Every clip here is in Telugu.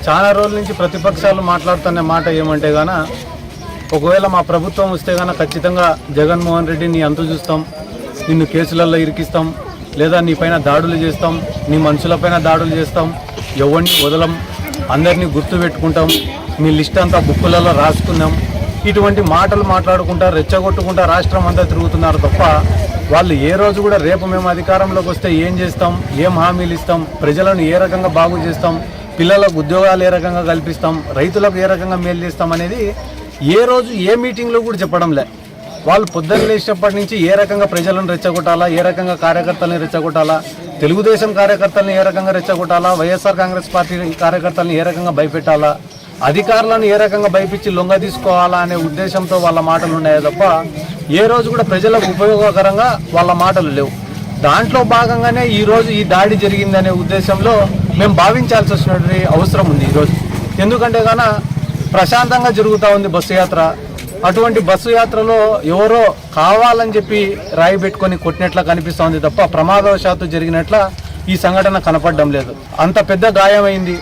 చాలా రోజుల నుంచి ప్రతిపక్షాలు మాట్లాడుతున్న మాట ఏమంటే గాన ఒకవేళ మా ప్రభుత్వం వస్తే గాన ఖచ్చితంగా జగన్మోహన్ రెడ్డి నీ అంతు చూస్తాం, నిన్ను కేసులలో ఇరికిస్తాం, లేదా నీ పైన దాడులు చేస్తాం, నీ మనుషులపైన దాడులు చేస్తాం, ఎవరిని వదలం, అందరినీ గుర్తుపెట్టుకుంటాం, మీ లిస్ట్ అంతా బుక్కులలో రాసుకుందాం, ఇటువంటి మాటలు మాట్లాడుకుంటా రెచ్చగొట్టుకుంటా రాష్ట్రం అంతా తిరుగుతున్నారు తప్ప వాళ్ళు ఏ రోజు కూడా రేపు మేము అధికారంలోకి వస్తే ఏం చేస్తాం, ఏం హామీలు ఇస్తాం, ప్రజలను ఏ రకంగా బాగు చేస్తాం, పిల్లలకు ఉద్యోగాలు ఏ రకంగా కల్పిస్తాం, రైతులకు ఏ రకంగా మేలు చేస్తాం అనేది ఏ రోజు ఏ మీటింగ్లో కూడా చెప్పడంలే. వాళ్ళు పొద్దున్న లేచినప్పటి నుంచి ఏ రకంగా ప్రజలను రెచ్చగొట్టాలా, ఏ రకంగా కార్యకర్తలను రెచ్చగొట్టాలా, తెలుగుదేశం కార్యకర్తలను ఏ రకంగా రెచ్చగొట్టాలా, వైఎస్ఆర్ కాంగ్రెస్ పార్టీ కార్యకర్తలను ఏ రకంగా భయపెట్టాలా, అధికారులను ఏ రకంగా భయపించి లొంగ తీసుకోవాలా అనే ఉద్దేశంతో వాళ్ళ మాటలు ఉన్నాయే తప్ప ఏ రోజు కూడా ప్రజలకు ఉపయోగకరంగా వాళ్ళ మాటలు లేవు. దాంట్లో భాగంగానే ఈరోజు ఈ దాడి జరిగిందనే ఉద్దేశంలో మేము భావించాల్సి వచ్చినటువంటి అవసరం ఉంది ఈరోజు. ఎందుకంటే గాన ప్రశాంతంగా జరుగుతూ ఉంది బస్సు యాత్ర. అటువంటి బస్సు యాత్రలో ఎవరో కావాలని చెప్పి రాయి పెట్టుకొని కొట్టినట్లా కనిపిస్తోంది తప్ప ప్రమాదవశాత్తు జరిగినట్ల ఈ సంఘటన కనపడడం లేదు. అంత పెద్ద గాయమైంది.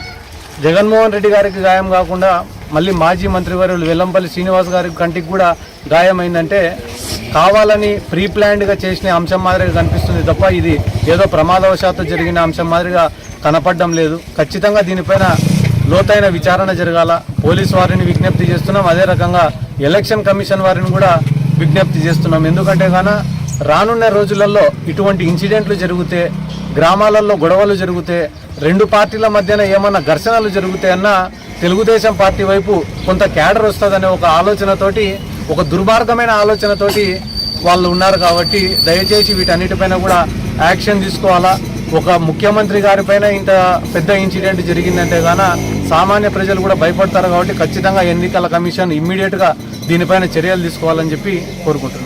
జగన్మోహన్ రెడ్డి గారికి గాయం కాకుండా మళ్ళీ మాజీ మంత్రివర్యులు వెల్లంపల్లి శ్రీనివాస్ గారి కంటికి కూడా గాయమైందంటే కావాలని ప్రీ ప్లాన్డ్గా చేసిన అంశం మాదిరిగా కనిపిస్తుంది తప్ప ఇది ఏదో ప్రమాదవశాత్తు జరిగిన అంశం మాదిరిగా కనపడడం లేదు. ఖచ్చితంగా దీనిపైన లోతైన విచారణ జరగాల. పోలీసు వారిని విజ్ఞప్తి చేస్తున్నాం, అదే రకంగా ఎలక్షన్ కమిషన్ వారిని కూడా విజ్ఞప్తి చేస్తున్నాం. ఎందుకంటే గాన రానున్న రోజులలో ఇటువంటి ఇన్సిడెంట్లు జరిగితే, గ్రామాలలో గొడవలు జరిగితే, రెండు పార్టీల మధ్యన ఏమన్నా ఘర్షణలు జరుగుతాయన్నా తెలుగుదేశం పార్టీ వైపు కొంత క్యాడర్ వస్తుందనే ఒక ఆలోచనతోటి, ఒక దుర్మార్గమైన ఆలోచనతోటి వాళ్ళు ఉన్నారు. కాబట్టి దయచేసి వీటన్నిటిపైన కూడా యాక్షన్ తీసుకోవాలా. ఒక ముఖ్యమంత్రి గారిపైన ఇంత పెద్ద ఇన్సిడెంట్ జరిగిందంటే గాన సామాన్య ప్రజలు కూడా భయపడతారు. కాబట్టి ఖచ్చితంగా ఎన్నికల కమిషన్ ఇమ్మీడియట్గా దీనిపైన చర్యలు తీసుకోవాలని చెప్పి కోరుకుంటున్నాను.